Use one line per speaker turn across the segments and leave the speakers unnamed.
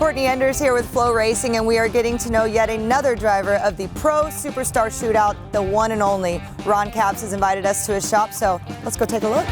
Courtney Enders here with FloRacing, and we are getting to know yet another driver of the PRO Superstar Shootout, the one and only. Ron Capps has invited us to his shop, so let's go take a look.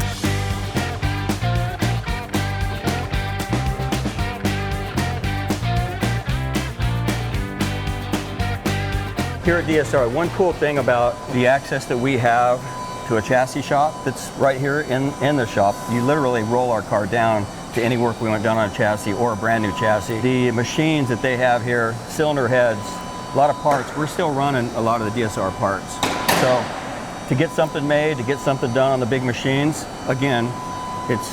Here at DSR, one cool thing about the access that we have to a chassis shop that's right here in the shop, you literally roll our car down to any work we want done on a chassis or a brand new chassis. The machines that they have here, cylinder heads, a lot of parts, we're still running a lot of the DSR parts. So to get something made, to get something done on the big machines, again, it's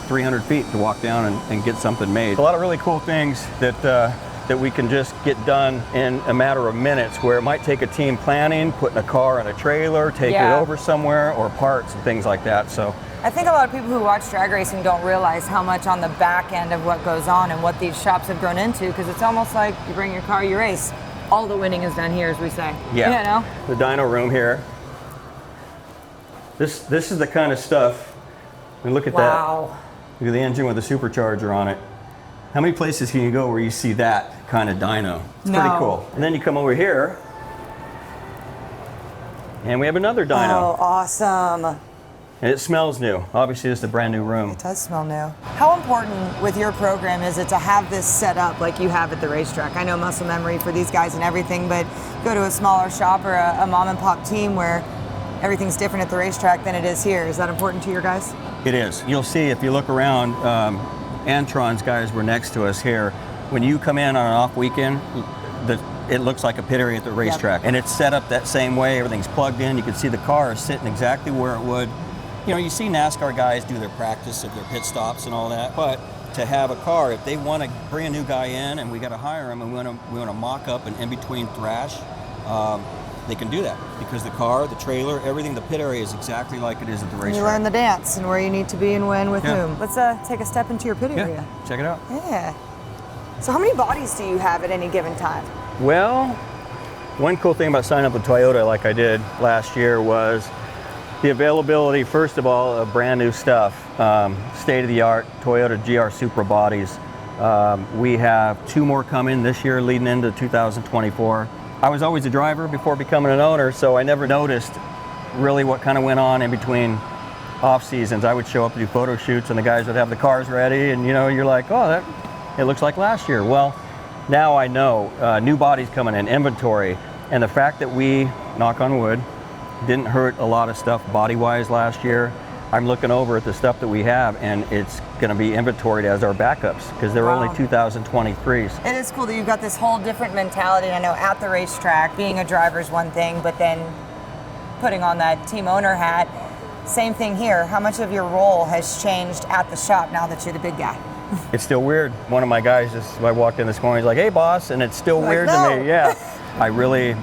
300 feet to walk down and get something made. A lot of really cool things that we can just get done in a matter of minutes, where it might take a team planning, putting a car in a trailer, take it over somewhere, or parts and things like that. So
I think a lot of people who watch drag racing don't realize how much on the back end of what goes on and what these shops have grown into, because it's almost like you bring your car, you race. All the winning is done here, as we say.
Yeah,
you know?
The dyno room here. This is the kind of stuff, I mean, look at that. Look at the engine with the supercharger on it. How many places can you go where you see that kind of dyno? It's pretty cool. And then you come over here, and we have another dyno.
Oh, awesome.
And it smells new. Obviously, this is a brand new room.
It does smell new. How important with your program is it to have this set up like you have at the racetrack? I know muscle memory for these guys and everything, but go to a smaller shop or a mom and pop team where everything's different at the racetrack than it is here. Is that important to your guys? It
is. You'll see if you look around, Antron's guys were next to us here. When you come in on an off weekend, it looks like a pit area at the racetrack. And it's set up that same way. Everything's plugged in. You can see the car is sitting exactly where it would. You know, you see NASCAR guys do their practice of their pit stops and all that, but to have a car, if they want to bring a new guy in and we got to hire him and we want to mock up an in-between thrash, they can do that because the car, the trailer, everything, the pit area is exactly like it is at the racetrack.
You learn the dance and where you need to be and when with whom. Let's take a step into your pit area.
Check it out.
Yeah. So how many bodies do you have at any given time?
Well, one cool thing about signing up with Toyota like I did last year was the availability, first of all, of brand new stuff. State-of-the-art Toyota GR Supra bodies. We have 2 more coming this year leading into 2024. I was always a driver before becoming an owner, so I never noticed really what kind of went on in between off seasons. I would show up to do photo shoots and the guys would have the cars ready, and you know, you're like, oh, it looks like last year. Well, now I know new bodies coming in, inventory, and the fact that we, knock on wood, didn't hurt a lot of stuff body-wise last year. I'm looking over at the stuff that we have, and it's going to be inventoried as our backups because they're only 2023s.
It is cool that you've got this whole different mentality. I know at the racetrack, being a driver is one thing, but then putting on that team owner hat, same thing here. How much of your role has changed at the shop now that you're the big guy?
It's still weird. One of my guys I walked in this morning, he's like, hey boss, and it's still weird to me. Yeah, I really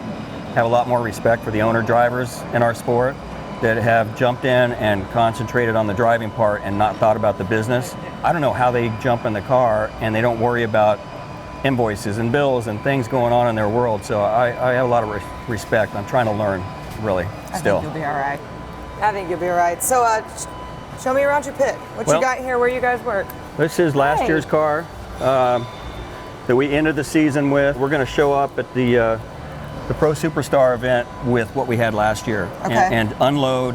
have a lot more respect for the owner drivers in our sport that have jumped in and concentrated on the driving part and not thought about the business. I don't know how they jump in the car and they don't worry about invoices and bills and things going on in their world. So I have a lot of respect. I'm trying to learn, really, still.
I think you'll be all right. I think you'll be all right. So show me around your pit. What you got here, where you guys work?
This is last year's car that we ended the season with. We're going to show up at the PRO Superstar event with what we had last year and unload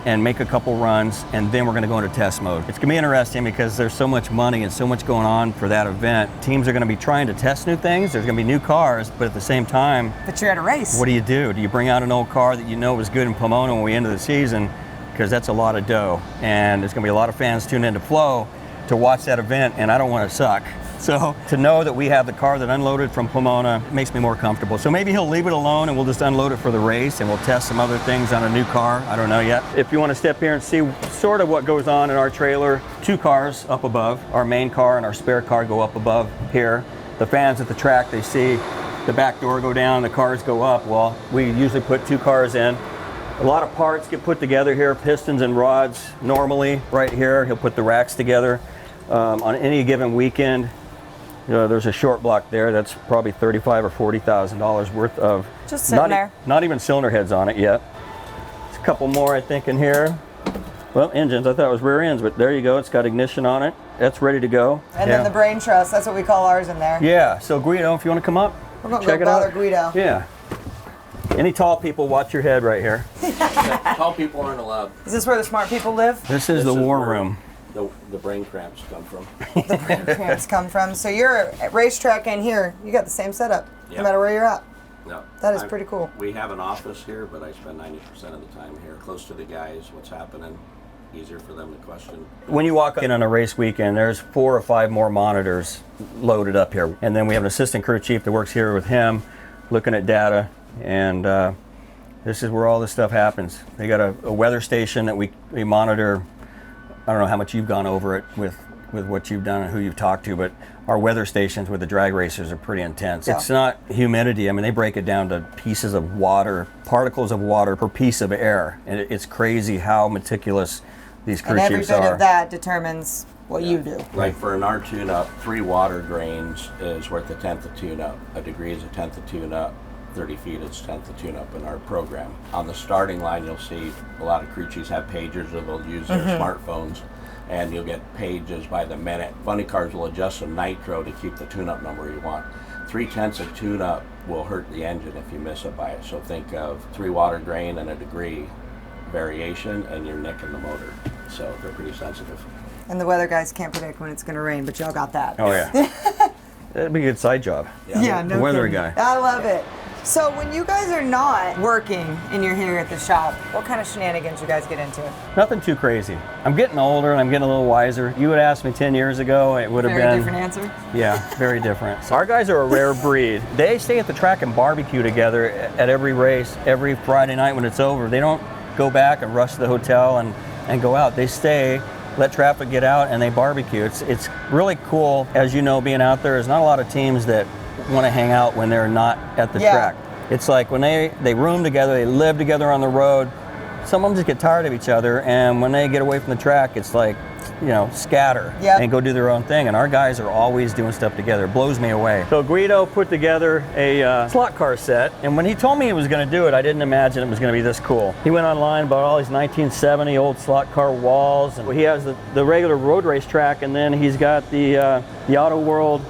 and make a couple runs, and then we're going to go into test mode. It's going to be interesting because there's so much money and so much going on for that event. Teams are going to be trying to test new things. There's going to be new cars, but at the same time,
but you're at a race.
What do? Do you bring out an old car that you know was good in Pomona when we ended the season? Because that's a lot of dough, and there's going to be a lot of fans tuned into Flo to watch that event, and I don't want to suck. So to know that we have the car that unloaded from Pomona makes me more comfortable. So maybe he'll leave it alone and we'll just unload it for the race and we'll test some other things on a new car. I don't know yet. If you want to step here and see sort of what goes on in our trailer, 2 cars up above. Our main car and our spare car go up above here. The fans at the track, they see the back door go down, the cars go up. Well, we usually put 2 cars in. A lot of parts get put together here, pistons and rods normally right here. He'll put the racks together on any given weekend. There's a short block there that's probably $35,000 or $40,000 worth of
just sitting there.
Not even cylinder heads on it yet. There's a couple more I think in here. Well, engines, I thought it was rear ends, but there you go. It's got ignition on it. that's ready to go.
And then the brain trust, that's what we call ours in there.
Yeah, so Guido, if you want to come up,
We're going to
check
go
it
bother
out.
Guido.
Yeah. Any tall people, watch your head right here.
Tall people aren't allowed.
Is this where the smart people live?
This is the war room.
The brain cramps come from.
The brain cramps come from. So you're at racetrack in here, you got the same setup, no
Yep.
matter where you're at.
No.
That is pretty cool.
We have an office here, but I spend 90% of the time here, close to the guys, what's happening, easier for them to question.
When you walk in on a race weekend, there's 4 or 5 more monitors loaded up here. And then we have an assistant crew chief that works here with him, looking at data. And this is where all this stuff happens. They got a weather station that we monitor. I don't know how much you've gone over it with what you've done and who you've talked to, but our weather stations with the drag racers are pretty intense.
Yeah.
It's not humidity. I mean, they break it down to pieces of water, particles of water per piece of air. And it's crazy how meticulous these crew
And every
chiefs
bit
are.
of that determines what you do.
Like for an R tune-up, 3 water grains is worth a tenth of tune-up. A degree is a tenth of tune-up. 30 feet is 10th of tune-up in our program. On the starting line, you'll see a lot of crew chiefs have pagers, or they'll use their smartphones, and you'll get pages by the minute. Funny cars will adjust some nitro to keep the tune-up number you want. 3/10 of tune-up will hurt the engine if you miss it by it. So think of 3 water grain and a degree variation, and you're nicking the motor. So they're pretty sensitive.
And the weather guys can't predict when it's going to rain, but y'all got that.
Oh yeah. That'd be a good side job.
Yeah, no
The weather
kidding.
guy.
I love it. So when you guys are not working and you're here at the shop, what kind of shenanigans you guys get into?
Nothing too crazy. I'm getting older and I'm getting a little wiser. You would ask me 10 years ago, it would have
Very
been
different answer.
Yeah, very different. So our guys are a rare breed. They stay at the track and barbecue together at every race, every Friday night when it's over. They don't go back and rush to the hotel and go out. They stay, let traffic get out, and they barbecue. It's really cool. As you know, being out there, there's not a lot of teams that want to hang out when they're not at the track. It's like when they room together, they live together on the road. Some of them just get tired of each other, and when they get away from the track, it's like, scatter and go do their own thing. And our guys are always doing stuff together. It blows me away. So Guido put together a slot car set, and when he told me he was going to do it, I didn't imagine it was going to be this cool. He went online, bought all these 1970 old slot car walls, and he has the regular road race track, and then he's got the Auto World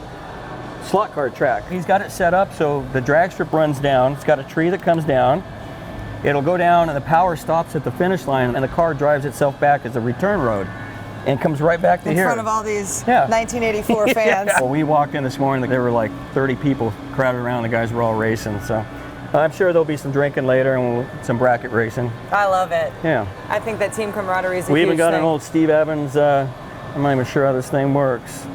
slot car track. He's got it set up so the drag strip runs down. It's got a tree that comes down. It'll go down and the power stops at the finish line, and the car drives itself back as a return road and comes right back to
in
here.
In front of all these 1984 fans.
Yeah. Well, we walked in this morning, there were like 30 people crowded around. The guys were all racing, so I'm sure there'll be some drinking later and some bracket racing.
I love it.
Yeah.
I think that team camaraderie is a
We
huge
even got
thing.
an old Steve Evans, I'm not even sure how this thing works.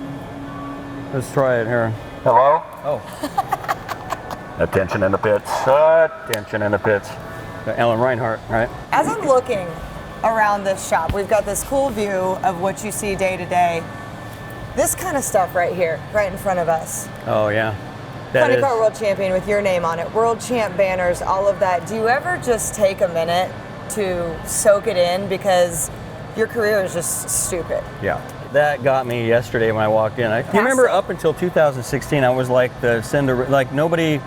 Let's try it here. Hello? Oh. Attention in the pits. Attention in the pits. Ellen Reinhardt, right?
As I'm looking around this shop, we've got this cool view of what you see day to day. This kind of stuff right here, right in front of us.
Oh yeah.
Funny Car World Champion with your name on it, World Champ banners, all of that. Do you ever just take a minute to soak it in, because your career is just stupid?
Yeah. That got me yesterday when I walked in. You remember up until 2016, I was like the nobody,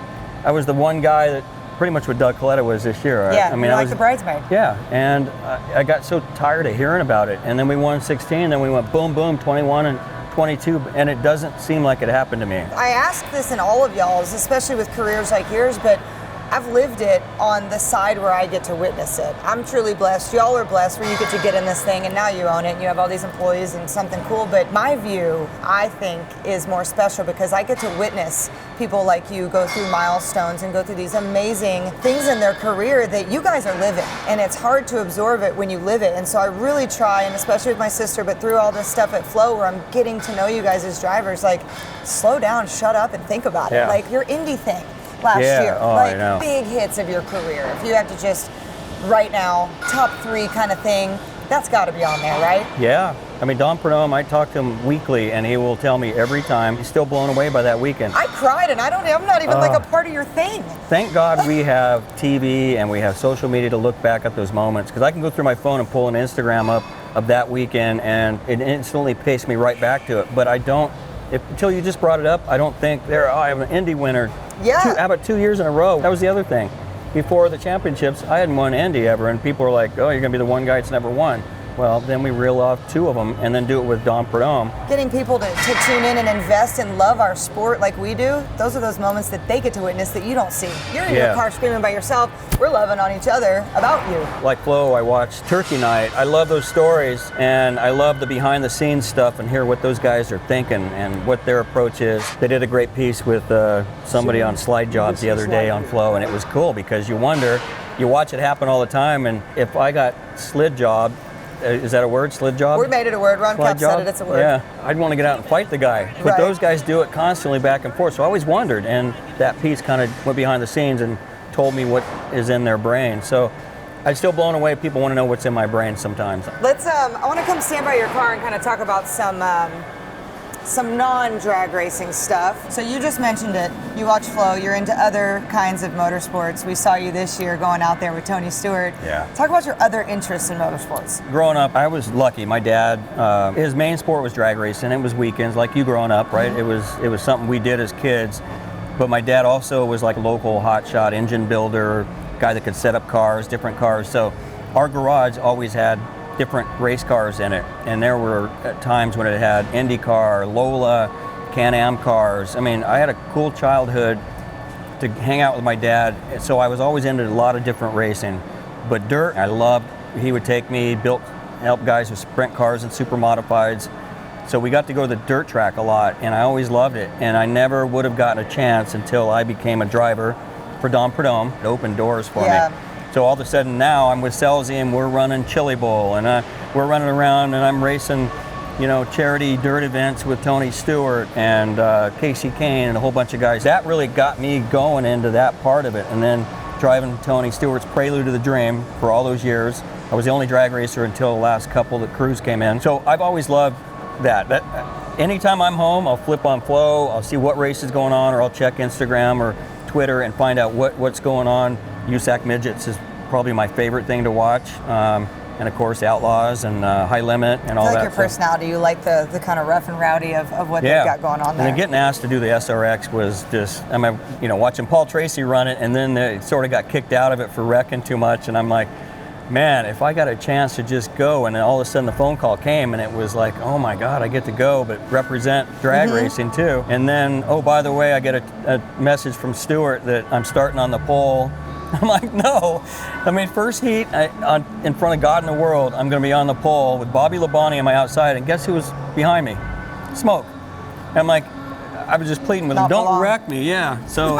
I was the one guy that pretty much what Doug Coletta was this year.
Yeah,
I mean,
I was the bridesmaid.
Yeah, and I got so tired of hearing about it. And then we won 16, then we went boom, boom, 21 and 22, and it doesn't seem like it happened to me.
I ask this in all of y'all's, especially with careers like yours, but I've lived it on the side where I get to witness it. I'm truly blessed. Y'all are blessed where you get to get in this thing and now you own it and you have all these employees and something cool. But my view, I think, is more special because I get to witness people like you go through milestones and go through these amazing things in their career that you guys are living. And it's hard to absorb it when you live it. And so I really try, and especially with my sister, but through all this stuff at Flo where I'm getting to know you guys as drivers, like, slow down, shut up, and think about it. Like your indie thing last year, like big hits of your career. If you had to just, right now, top 3 kind of thing, that's got to be on there, right?
Yeah. I mean, Don Pernome, I talk to him weekly, and he will tell me every time. He's still blown away by that weekend.
I cried, and I'm not even like a part of your thing.
Thank God we have TV and we have social media to look back at those moments, because I can go through my phone and pull an Instagram up of that weekend, and it instantly pastes me right back to it. But I don't, until you just brought it up, I don't think I have an Indy winner.
Yeah.
How about 2 years in a row? That was the other thing. Before the championships, I hadn't won Indy ever, and people were like, oh, you're going to be the one guy that's never won. Well, then we reel off 2 of them and then do it with Don Prudhomme.
Getting people to tune in and invest and love our sport like we do, those are those moments that they get to witness that you don't see. You're in your car screaming by yourself. We're loving on each other about you.
Like Flo, I watched Turkey Night. I love those stories, and I love the behind the scenes stuff and hear what those guys are thinking and what their approach is. They did a great piece with somebody on slide jobs the other day on Flo, and it was cool because you wonder, you watch it happen all the time, and if I got slid job, is that a word, slid job?
We made it a word. Ron Capps said it, it's a word.
Yeah, I'd want to get out and fight the guy. But
Right.
those guys do it constantly back and forth, so I always wondered, and that piece kind of went behind the scenes and told me what is in their brain. So I'm still blown away. People want to know what's in my brain sometimes.
Let's, I want to come stand by your car and kind of talk about some non-drag racing stuff. So you just mentioned it. You watch Flo. You're into other kinds of motorsports. We saw you this year going out there with Tony Stewart.
Yeah.
Talk about your other interests in motorsports.
Growing up, I was lucky. My dad, his main sport was drag racing. It was weekends, like you growing up, right?
Mm-hmm.
It was something we did as kids. But my dad also was like a local hotshot engine builder, guy that could set up cars, different cars. So our garage always had different race cars in it. And there were times when it had IndyCar, Lola, Can-Am cars. I mean, I had a cool childhood to hang out with my dad. So I was always into a lot of different racing. But dirt, I loved. He would take me, help guys with sprint cars and super modifieds. So we got to go to the dirt track a lot, and I always loved it. And I never would have gotten a chance until I became a driver for Don Prudhomme. It opened doors for me. So all of a sudden now I'm with Selzy and we're running Chili Bowl, and we're running around and I'm racing, charity dirt events with Tony Stewart and Casey Kane and a whole bunch of guys. That really got me going into that part of it. And then driving Tony Stewart's Prelude to the Dream for all those years. I was the only drag racer until the last couple that Cruz came in. So I've always loved that anytime I'm home, I'll flip on Flo, I'll see what race is going on, or I'll check Instagram or Twitter and find out what's going on. USAC Midgets is probably my favorite thing to watch, and of course Outlaws and High Limit and all that.
I like your personality. You like the kind of rough and rowdy of what they've got going on there.
And then getting asked to do the SRX was just, watching Paul Tracy run it, and then they sort of got kicked out of it for wrecking too much, and I'm like, man, if I got a chance to just go, and then all of a sudden the phone call came and it was like, oh my God, I get to go, but represent drag racing too. And then, oh, by the way, I get a message from Stewart that I'm starting on the pole. I'm like, no. I mean, first heat in front of God in the world, I'm going to be on the pole with Bobby Labonte on my outside, and guess who was behind me? Smoke. And I'm like, I was just pleading with him, don't wreck me, yeah. So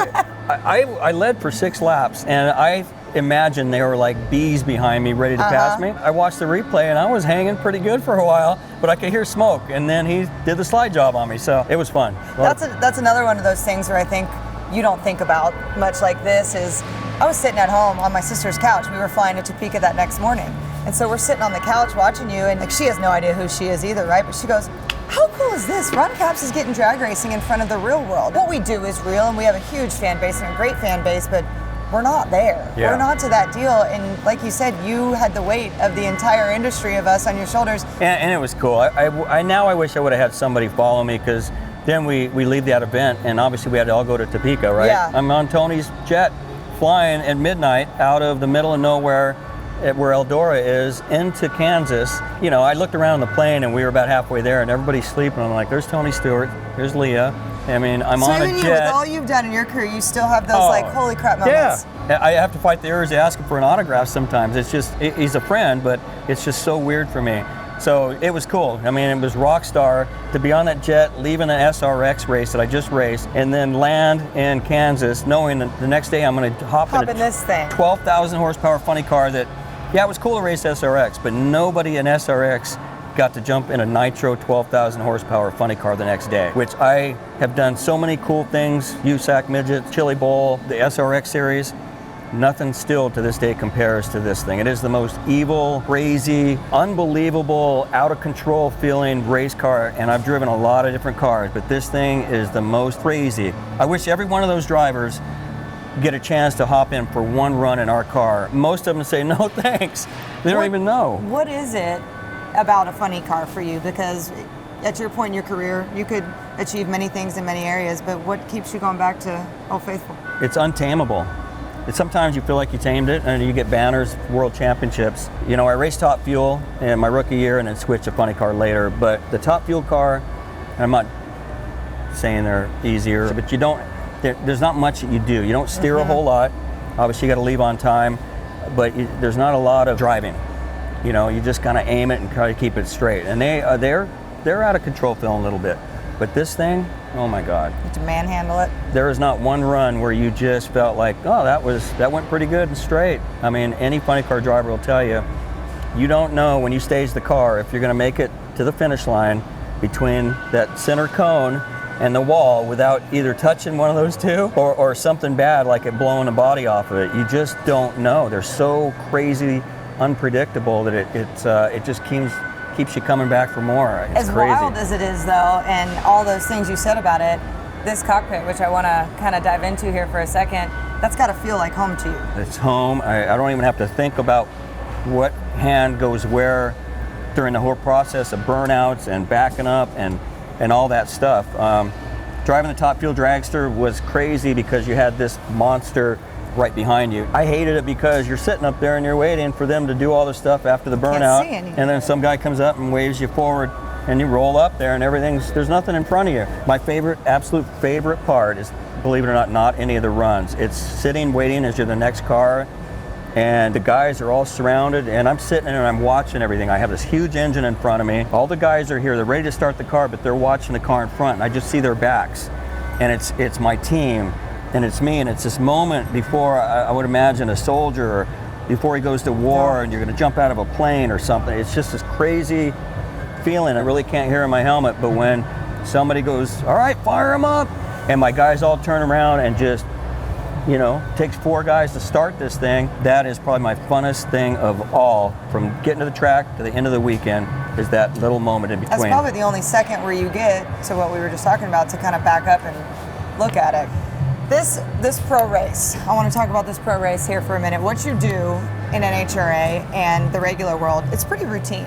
I led for 6 laps, and I imagine there were like bees behind me ready to pass me. I watched the replay and I was hanging pretty good for a while, but I could hear smoke, and then he did the slide job on me, so it was fun.
That's another one of those things where I think you don't think about much like this is, I was sitting at home on my sister's couch. We were flying to Topeka that next morning, and so we're sitting on the couch watching you, and like she has no idea who she is either, right? But she goes, how cool is this? Ron Capps is getting drag racing in front of the real world. What we do is real, and we have a huge fan base and a great fan base, but we're not there.
Yeah.
We're not to that deal. And like you said, you had the weight of the entire industry of us on your shoulders.
And it was cool. I wish I would have had somebody follow me, because then we leave that event, and obviously we had to all go to Topeka, right?
Yeah.
I'm on Tony's jet flying at midnight out of the middle of nowhere where Eldora is into Kansas. I looked around the plane and we were about halfway there and everybody's sleeping. I'm like, there's Tony Stewart, there's Leah. I mean, I'm on a jet.
So with all you've done in your career, you still have those like holy crap moments.
Yeah, I have to fight the urge to ask him for an autograph sometimes. It's just, he's a friend, but it's just so weird for me. So it was cool. I mean, it was rock star to be on that jet, leaving an SRX race that I just raced, and then land in Kansas, knowing that the next day I'm going to hop in
this thing.
12,000 horsepower funny car that, it was cool to race SRX, but nobody in SRX got to jump in a nitro 12,000 horsepower funny car the next day, which I have done so many cool things, USAC Midget, Chili Bowl, the SRX series. Nothing still to this day compares to this thing. It is the most evil, crazy, unbelievable, out of control feeling race car, and I've driven a lot of different cars, but this thing is the most crazy. I wish every one of those drivers get a chance to hop in for one run in our car. Most of them say, no thanks. They don't even know.
What is it about a funny car for you? Because at your point in your career, you could achieve many things in many areas, but what keeps you going back to Old Faithful?
It's untamable. sometimes you feel like you tamed it, and you get banners, world championships. You know, I raced Top Fuel in my rookie year and then switched to funny car later. But the Top Fuel car, and I'm not saying they're easier, but you don't, there's not much that you do. You don't steer a whole lot. Obviously you got to leave on time, but there's not a lot of driving. You know, you just kind of aim it and try to keep it straight. And they're out of control feeling a little bit. But this thing, oh my God.
You have to manhandle it.
There is not one run where you just felt like, oh, that went pretty good and straight. I mean, any funny car driver will tell you, you don't know when you stage the car if you're going to make it to the finish line between that center cone and the wall without either touching one of those two or something bad like it blowing the body off of it. You just don't know. They're so crazy unpredictable that it just keeps you coming back for more. It's
as
crazy.
Wild as it is, though, and all those things you said about it, this cockpit, which I want to kind of dive into here for a second, that's got to feel like home to you.
It's home. I don't even have to think about what hand goes where during the whole process of burnouts and backing up and all that stuff. Driving the Top Fuel dragster was crazy because you had this monster right behind you. I hated it because you're sitting up there and you're waiting for them to do all the stuff after the burnout, and then some guy comes up and waves you forward and you roll up there and there's nothing in front of you. My absolute favorite part is, believe it or not any of the runs. It's sitting waiting as you're the next car, and the guys are all surrounded, and I'm sitting there and I'm watching everything. I have this huge engine in front of me. All the guys are here, they're ready to start the car, but they're watching the car in front, and I just see their backs. And it's my team, and it's me, and it's this moment before I would imagine a soldier, or before he goes to war and you're gonna jump out of a plane or something. It's just this crazy feeling. I really can't hear in my helmet, but when somebody goes, all right, fire him up, and my guys all turn around and just, you know, takes 4 guys to start this thing, that is probably my funnest thing of all. From getting to the track to the end of the weekend is that little moment in between.
That's probably the only second where you get to what we were just talking about, to kind of back up and look at it. This pro race, I want to talk about this pro race here for a minute. What you do in NHRA and the regular world, it's pretty routine.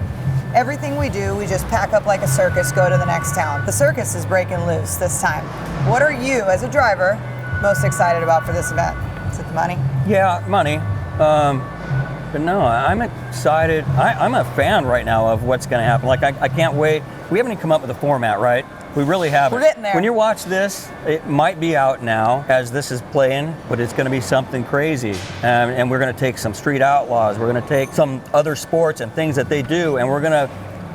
Everything we do, we just pack up like a circus, go to the next town. The circus is breaking loose this time. What are you, as a driver, most excited about for this event? Is it the money?
Yeah, money. But no, I'm excited. I'm a fan right now of what's going to happen. Like, I can't wait. We haven't even come up with a format, right? We really haven't.
We're getting there.
When you watch this, it might be out now as this is playing, but it's going to be something crazy. And we're going to take some street outlaws. We're going to take some other sports and things that they do, and we're going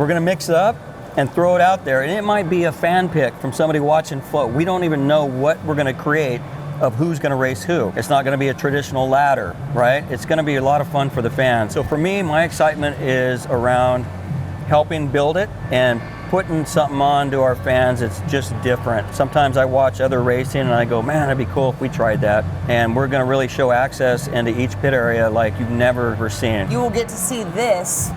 to mix it up and throw it out there. And it might be a fan pick from somebody watching Flo. We don't even know what we're going to create of who's going to race who. It's not going to be a traditional ladder, right? It's going to be a lot of fun for the fans. So for me, my excitement is around helping build it and putting something on to our fans. It's just different. Sometimes I watch other racing and I go, man, it'd be cool if we tried that. And we're going to really show access into each pit area like you've never ever seen.
You will get to see this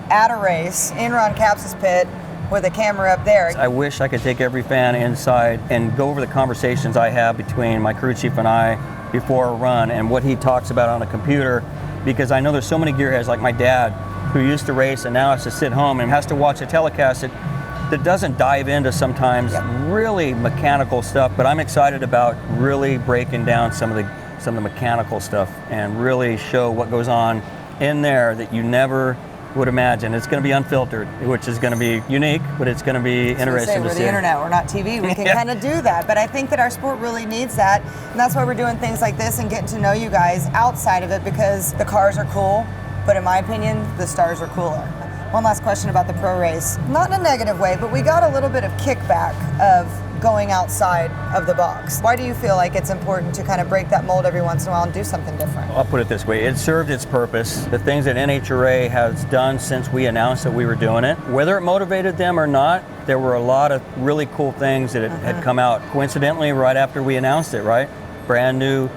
at a race in Ron Capps' pit with a camera up there.
I wish I could take every fan inside and go over the conversations I have between my crew chief and I before a run and what he talks about on a computer, because I know there's so many gearheads like my dad who used to race and now has to sit home and has to watch a telecast that doesn't dive into sometimes really mechanical stuff. But I'm excited about really breaking down some of the mechanical stuff and really show what goes on in there that you never would imagine. It's going to be unfiltered, which is going to be unique, but it's going to be interesting to see.
We're the internet, we're not TV. We can kind of do that, but I think that our sport really needs that, and that's why we're doing things like this and getting to know you guys outside of it, because the cars are cool, but in my opinion, the stars are cooler. One last question about the pro race, not in a negative way, but we got a little bit of kickback of going outside of the box. Why do you feel like it's important to kind of break that mold every once in a while and do something different?
I'll put it this way, it served its purpose. The things that NHRA has done since we announced that we were doing it, whether it motivated them or not, there were a lot of really cool things that had come out coincidentally right after we announced it, right? Brand new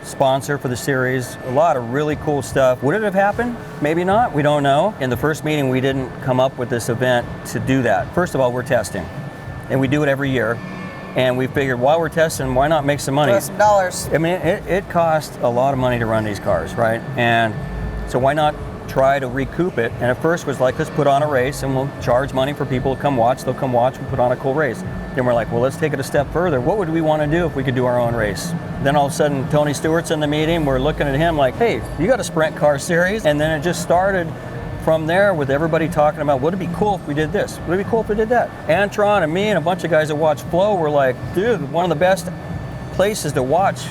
sponsor for the series, a lot of really cool stuff. Would it have happened? Maybe not, we don't know. In the first meeting, we didn't come up with this event to do that. First of all, we're testing, and we do it every year. And we figured while we're testing, why not make some money?
Throw some dollars.
I mean, it costs a lot of money to run these cars, right? And so why not try to recoup it. And at first was like, let's put on a race and we'll charge money for people to come watch. They'll come watch and put on a cool race. Then we're like, well, let's take it a step further. What would we want to do if we could do our own race? Then all of a sudden, Tony Stewart's in the meeting. We're looking at him like, hey, you got a sprint car series? And then it just started from there with everybody talking about, would it be cool if we did this? Would it be cool if we did that? Antron and me and a bunch of guys that watch Flo were like, dude, one of the best places to watch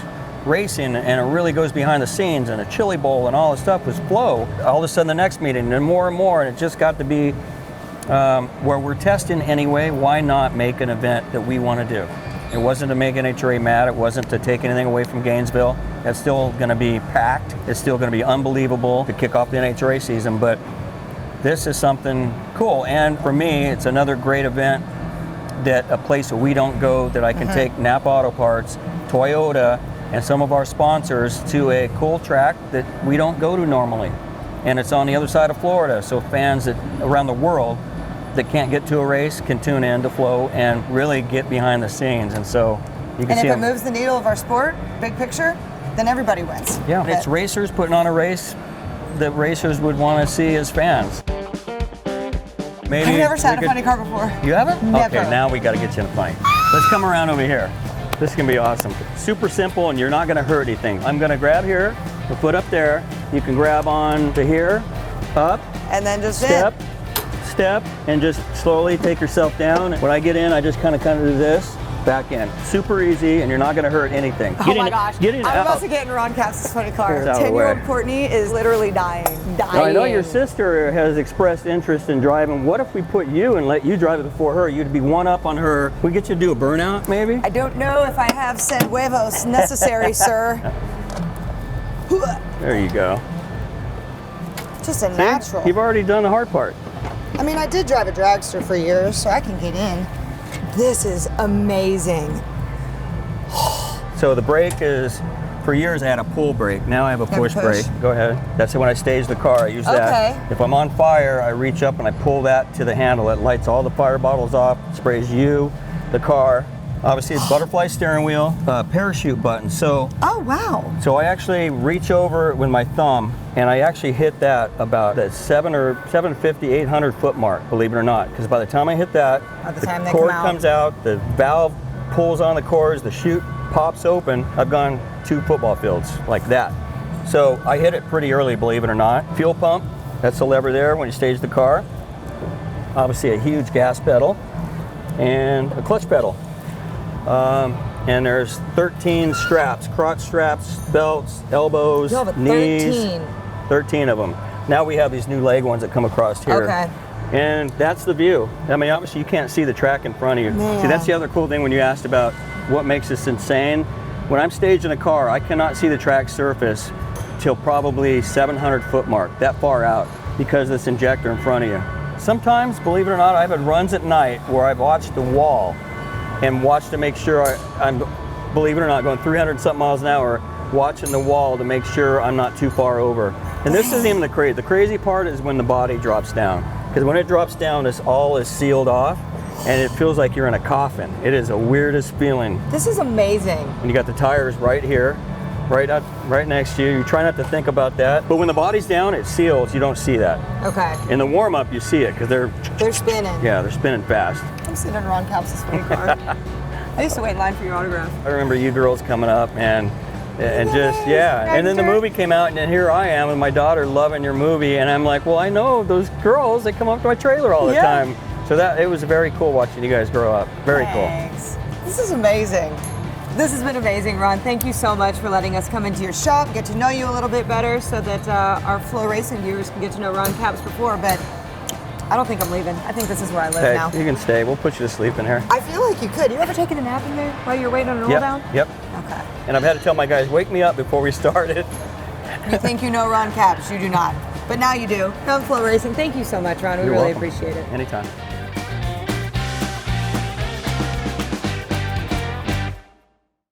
racing, and it really goes behind the scenes, and a chili bowl and all this stuff was Flo. All of a sudden the next meeting and more, and it just got to be where we're testing anyway. Why not make an event that we want to do? It wasn't to make NHRA mad. It wasn't to take anything away from Gainesville. It's still going to be packed. It's still going to be unbelievable to kick off the NHRA season, but this is something cool. And for me, it's another great event, that a place that we don't go, that I can take Napa Auto Parts, Toyota, and some of our sponsors to a cool track that we don't go to normally. And it's on the other side of Florida, so fans that around the world that can't get to a race can tune in to Flo and really get behind the scenes. And so you can
and
see
if it moves the needle of our sport, big picture, then everybody wins.
Yeah, it's racers putting on a race that racers would want to see as fans. Maybe
I've never sat in a funny car before.
You haven't?
Never.
Okay, now we got to get you in a funny. Let's come around over here. This is going to be awesome. Super simple, and you're not going to hurt anything. I'm going to grab here, the foot up there. You can grab on to here, up,
And then just
step, and just slowly take yourself down. When I get in, I just kind of do this, back in. Super easy, and you're not going to hurt anything.
Oh my gosh.
Get in,
I'm
out.
about to get in Ron Capps' funny car.
Get out of the way.
10-year-old Courtney is literally dying.
Now, I know your sister has expressed interest in driving. What if we put you and let you drive it before her? You'd be one up on her. We get you to do a burnout, maybe?
I don't know if I have said huevos necessary, sir.
There you go.
Just a
See?
natural.
You've already done the hard part.
I mean, I did drive a dragster for years, so I can get in. This is amazing.
So the brake is, for years I had a pull brake. Now I have a push brake. Go ahead. That's when I stage the car. I use that. If I'm on fire, I reach up and I pull that to the handle. It lights all the fire bottles off, sprays you, the car. Obviously, it's butterfly steering wheel, parachute button. So,
oh wow!
So I actually reach over with my thumb, and I actually hit that about the 750, 800 foot mark. Believe it or not, because by the time I hit that, the cord comes out, the valve pulls on the cords, the chute pops open. I've gone 2 football fields like that. So I hit it pretty early, believe it or not. Fuel pump, that's the lever there when you stage the car. Obviously, a huge gas pedal and a clutch pedal. And there's 13 straps, crotch straps, belts, elbows, knees. 13 of them. Now we have these new leg ones that come across here.
Okay.
And that's the view. I mean, obviously you can't see the track in front of you.
Man.
See, that's the other cool thing when you asked about what makes this insane. When I'm staging a car, I cannot see the track surface till probably 700 foot mark, that far out, because of this injector in front of you. Sometimes, believe it or not, I've had runs at night where I've watched the wall and watch to make sure I'm, believe it or not, going 300 something miles an hour, watching the wall to make sure I'm not too far over. And this isn't even the crazy. The crazy part is when the body drops down. Because when it drops down, this all is sealed off, and it feels like you're in a coffin. It is the weirdest feeling.
This is amazing.
And you got the tires right here, right next to you. You try not to think about that. But when the body's down, it seals. You don't see that.
Okay.
In the warm-up, you see it because they're
spinning.
Yeah, they're spinning fast.
I'm sitting in Ron Capps' funny car. I used to wait in line for your autograph.
I remember you girls coming up and just, yeah. And then the movie came out, and then here I am with my daughter loving your movie, and I'm like, well, I know those girls that come up to my trailer all the time. So it was very cool watching you guys grow up. Very
Thanks. Cool. This is amazing. This has been amazing, Ron. Thank you so much for letting us come into your shop, get to know you a little bit better so that our FloRacing viewers can get to know Ron Capps before, but I don't think I'm leaving. I think this is where I live now.
You can stay. We'll put you to sleep in here.
I feel like you could. You ever taken a nap in there while you're waiting on a roll down?
Yep.
Okay.
And I've had to tell my guys, wake me up before we started.
You think you know Ron Capps. You do not. But now you do. Come FloRacing. Thank you so much, Ron. We really appreciate it.
Anytime.